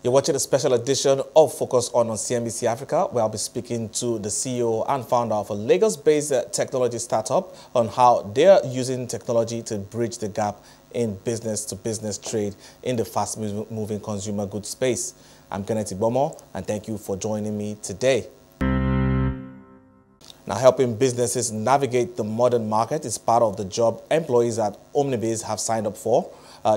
You're watching a special edition of Focus on CNBC Africa, where I'll be speaking to the CEO and founder of a Lagos-based technology startup on how they're using technology to bridge the gap in business-to-business trade in the fast-moving consumer goods space. I'm Kenneth Ibomo, and thank you for joining me today. Now, helping businesses navigate the modern market is part of the job employees at Omnibiz have signed up for.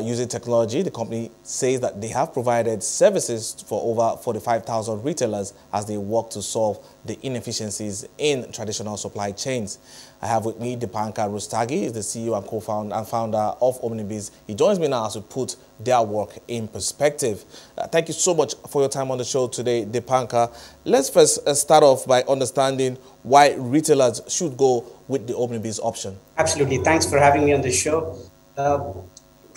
Using technology, the company says that they have provided services for over 45,000 retailers as they work to solve the inefficiencies in traditional supply chains. I have with me Deepankar Rustagi, is the CEO and co-founder and founder of Omnibiz. He joins me now as we put their work in perspective. Thank you so much for your time on the show today, Deepankar. Let's first start off by understanding why retailers should go with the Omnibiz option. Absolutely. Thanks for having me on the show.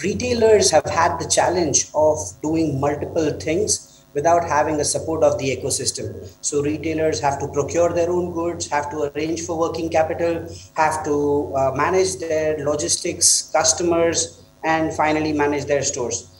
Retailers have had the challenge of doing multiple things without having the support of the ecosystem. So retailers have to procure their own goods, have to arrange for working capital, have to manage their logistics, customers, and finally manage their stores.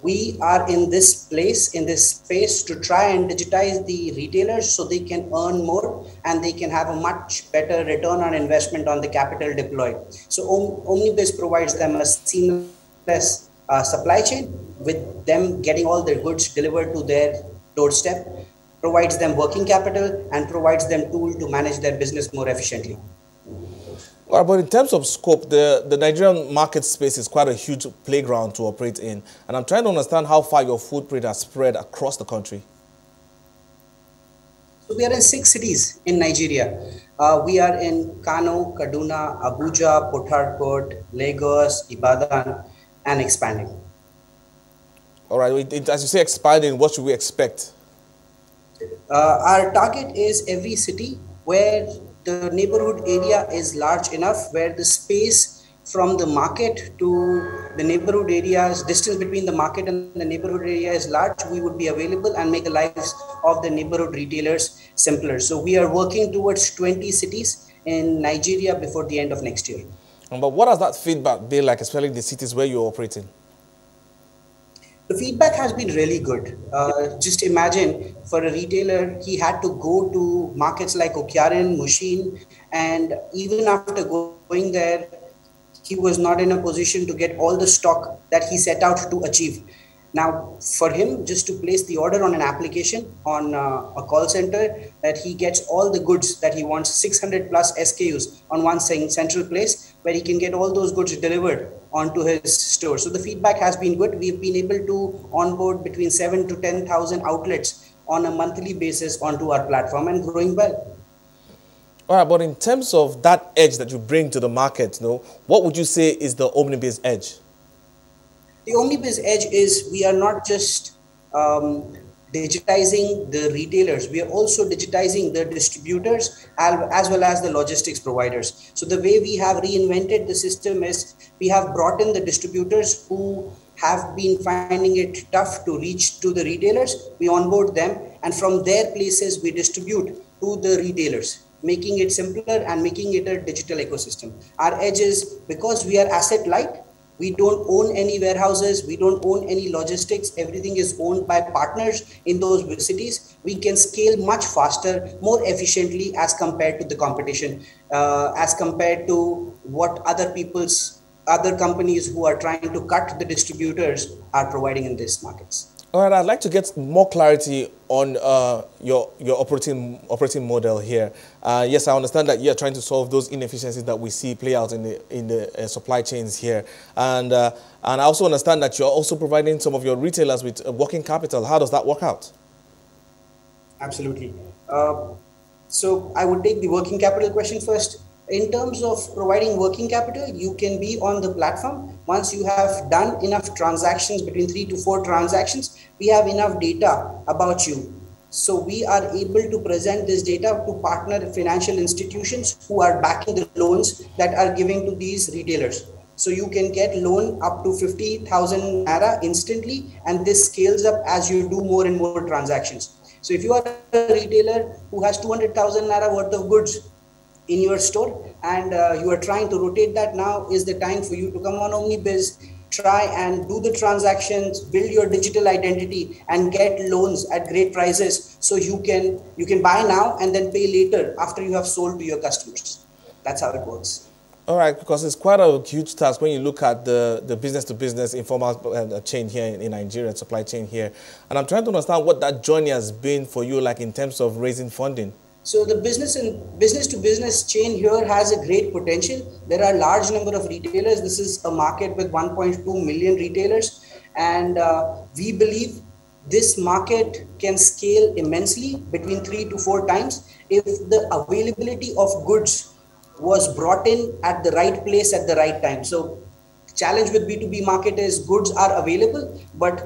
We are in this place, in this space to try and digitize the retailers so they can earn more and they can have a much better return on investment on the capital deployed. So Omnibiz provides them a seamless supply chain with them getting all their goods delivered to their doorstep, provides them working capital and provides them tools to manage their business more efficiently. Well, but in terms of scope, the Nigerian market space is quite a huge playground to operate in. And I'm trying to understand how far your footprint has spread across the country. So we are in 6 cities in Nigeria. We are in Kano, Kaduna, Abuja, Port Harcourt, Lagos, Ibadan, and expanding. All right, as you say expanding, what should we expect? Our target is every city where the neighborhood area is large enough, where the space from the market to the neighborhood areas, distance between the market and the neighborhood area is large, we would be available and make the lives of the neighborhood retailers simpler. So we are working towards 20 cities in Nigeria before the end of next year. But what has that feedback been like, especially in the cities where you're operating? The feedback has been really good. Just imagine for a retailer, he had to go to markets like Okyarin, Mushin, and even after going there, he was not in a position to get all the stock that he set out to achieve. Now, for him, just to place the order on an application, on a call center, that he gets all the goods that he wants, 600 plus SKUs on one central place, where he can get all those goods delivered onto his store. So the feedback has been good. We've been able to onboard between 7,000 to 10,000 outlets on a monthly basis onto our platform and growing well. All right, but in terms of that edge that you bring to the market, what would you say is the Omnibiz edge? The Omnibiz edge is we are not just digitizing the retailers, we are also digitizing the distributors as well as the logistics providers. So the way we have reinvented the system is we have brought in the distributors who have been finding it tough to reach to the retailers. We onboard them and from their places we distribute to the retailers, making it simpler and making it a digital ecosystem. Our edge is because we are asset light. We don't own any warehouses. We don't own any logistics. Everything is owned by partners in those cities. We can scale much faster, more efficiently as compared to the competition, as compared to what other companies who are trying to cut the distributors are providing in these markets. All right, I'd like to get more clarity on your operating model here. Yes, I understand that you're trying to solve those inefficiencies that we see play out in the supply chains here, and I also understand that you're also providing some of your retailers with working capital. How does that work out? Absolutely. So I would take the working capital question first. In terms of providing working capital, you can be on the platform. Once you have done enough transactions, between 3 to 4 transactions, we have enough data about you. So we are able to present this data to partner financial institutions who are backing the loans that are giving to these retailers. So you can get loan up to 50,000 naira instantly, and this scales up as you do more and more transactions. So if you are a retailer who has 200,000 naira worth of goods in your store and you are trying to rotate that, now is the time for you to come on Omnibiz try and do the transactions, build your digital identity, and get loans at great prices. So you can buy now and then pay later after you have sold to your customers. That's how it works. All right, because it's quite a huge task when you look at the business-to-business informal chain here in Nigeria, supply chain here. And I'm trying to understand what that journey has been for you, like in terms of raising funding. So the business-to-business chain here has a great potential. There are a large number of retailers. This is a market with 1.2 million retailers. And we believe this market can scale immensely between 3 to 4 times if the availability of goods was brought in at the right place at the right time. So challenge with B2B market is goods are available, but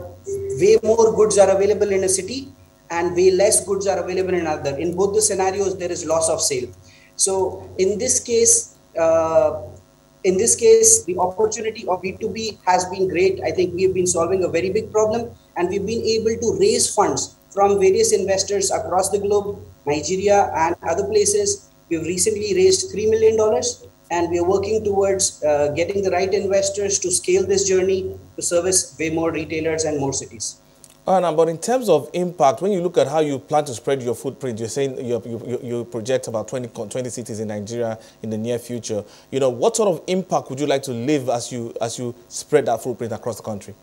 way more goods are available in a city and way less goods are available in another. In both the scenarios, there is loss of sale. So in this case, the opportunity of B2B has been great. I think we've been solving a very big problem, and we've been able to raise funds from various investors across the globe, Nigeria and other places. We've recently raised $3 million, and we are working towards getting the right investors to scale this journey to service way more retailers and more cities. But in terms of impact, when you look at how you plan to spread your footprint, you're saying you project about 20 cities in Nigeria in the near future. You know, what sort of impact would you like to leave as you spread that footprint across the country?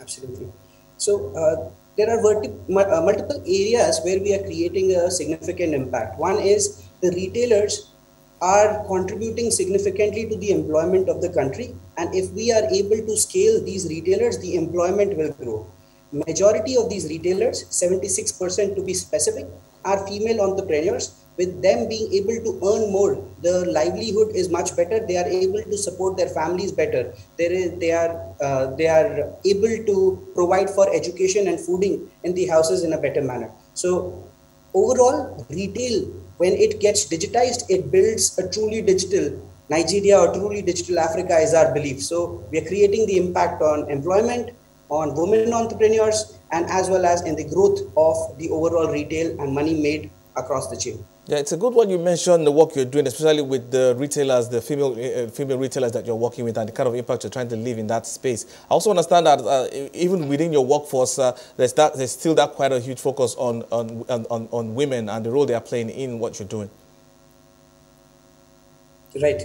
Absolutely. So there are multiple areas where we are creating a significant impact. One is the retailers are contributing significantly to the employment of the country. And if we are able to scale these retailers, the employment will grow. Majority of these retailers, 76% to be specific, are female entrepreneurs. With them being able to earn more, the livelihood is much better. They are able to support their families better. They are able to provide for education and fooding in the houses in a better manner. So overall, retail, when it gets digitized, it builds a truly digital Nigeria or truly digital Africa is our belief. So we are creating the impact on employment, on women entrepreneurs, and as well as in the growth of the overall retail and money made across the chain. Yeah, it's a good one you mentioned the work you're doing, especially with the retailers, the female retailers that you're working with, and the kind of impact you're trying to leave in that space. I also understand that even within your workforce, there's still that quite a huge focus on women and the role they are playing in what you're doing. Right.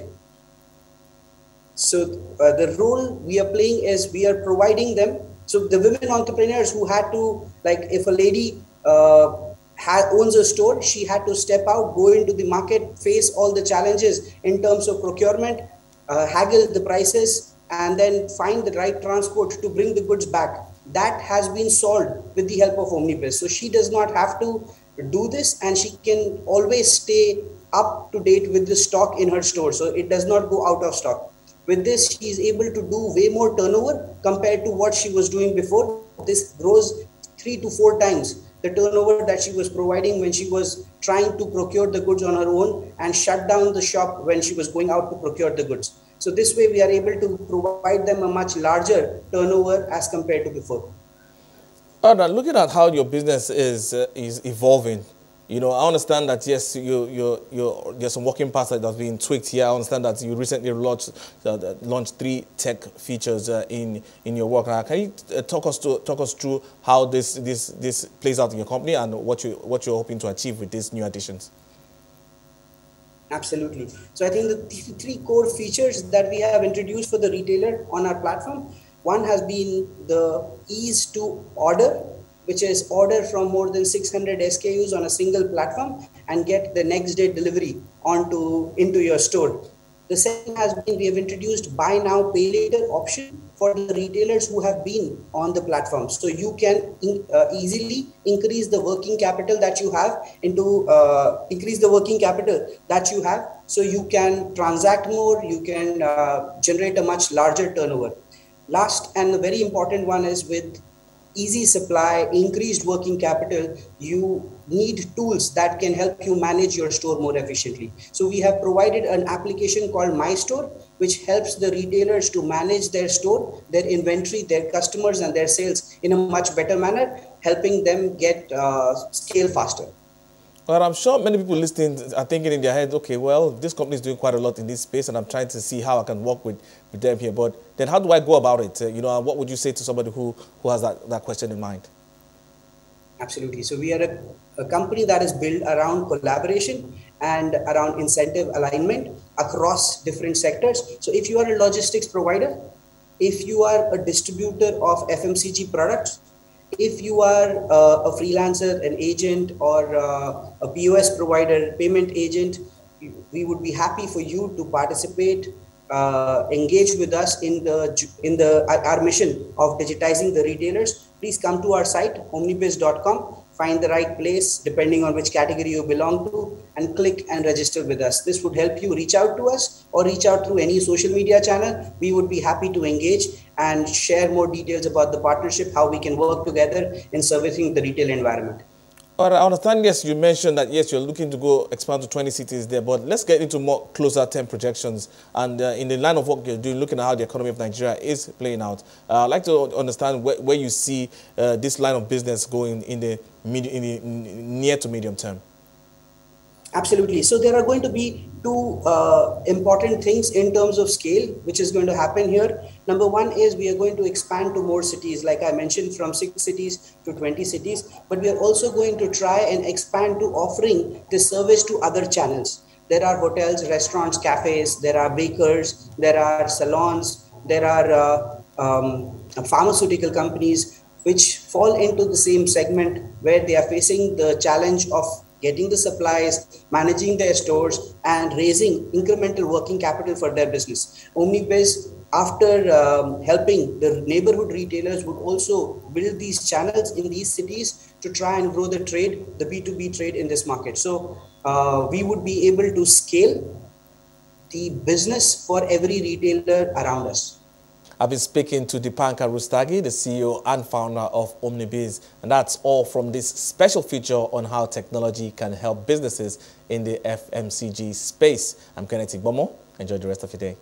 So the role we are playing is we are providing them. So the women entrepreneurs who had to, like if a lady owns a store, she had to step out, go into the market, face all the challenges in terms of procurement, haggle the prices, and then find the right transport to bring the goods back. That has been solved with the help of Omnibiz. So she does not have to do this, and she can always stay up to date with the stock in her store. So it does not go out of stock. With this, she is able to do way more turnover compared to what she was doing before. This grows 3 to 4 times the turnover that she was providing when she was trying to procure the goods on her own and shut down the shop when she was going out to procure the goods. So this way we are able to provide them a much larger turnover as compared to before. Looking at how your business is evolving, you know, I understand that yes, there's some working parts that have been tweaked here. I understand that you recently launched 3 tech features in your work. Can you talk us through how this plays out in your company and what you're hoping to achieve with these new additions? Absolutely. So I think the 3 core features that we have introduced for the retailer on our platform. One has been the ease to order, which is order from more than 600 SKUs on a single platform and get the next day delivery into your store. The second has been we have introduced buy now, pay later option for the retailers who have been on the platform. So you can easily increase the working capital that you have so you can transact more, you can generate a much larger turnover. Last and the very important one is with easy supply, increased working capital, you need tools that can help you manage your store more efficiently. So we have provided an application called My Store, which helps the retailers to manage their store, their inventory, their customers and their sales in a much better manner, helping them get scale faster. Well, I'm sure many people listening are thinking in their head, okay, well, this company is doing quite a lot in this space, and I'm trying to see how I can work with them here. But then how do I go about it? You know, what would you say to somebody who has that question in mind? Absolutely. So we are a company that is built around collaboration and around incentive alignment across different sectors. So if you are a logistics provider, if you are a distributor of FMCG products, if you are a freelancer, an agent, or a POS provider, payment agent, we would be happy for you to participate, engage with us in our mission of digitizing the retailers. Please come to our site, omnibiz.com, find the right place depending on which category you belong to, and click and register with us. This would help you reach out to us or reach out through any social media channel. We would be happy to engage and share more details about the partnership, how we can work together in servicing the retail environment. All right, I understand, yes, you mentioned that, yes, you're looking to go expand to 20 cities there, but let's get into more closer term projections. And in the line of work you're doing, looking at how the economy of Nigeria is playing out, I'd like to understand where you see this line of business going in the near to medium term. Absolutely. So there are going to be two important things in terms of scale, which is going to happen here. Number one is we are going to expand to more cities, like I mentioned, from 6 cities to 20 cities. But we are also going to try and expand to offering this service to other channels. There are hotels, restaurants, cafes, there are bakers, there are salons, there are pharmaceutical companies, which fall into the same segment where they are facing the challenge of getting the supplies, managing their stores, and raising incremental working capital for their business. Omnibiz, after helping the neighborhood retailers, would also build these channels in these cities to try and grow the trade, the B2B trade in this market. So we would be able to scale the business for every retailer around us. I've been speaking to Deepankar Rustagi, the CEO and founder of Omnibiz. And that's all from this special feature on how technology can help businesses in the FMCG space. I'm Kenneth Igbomo. Enjoy the rest of your day.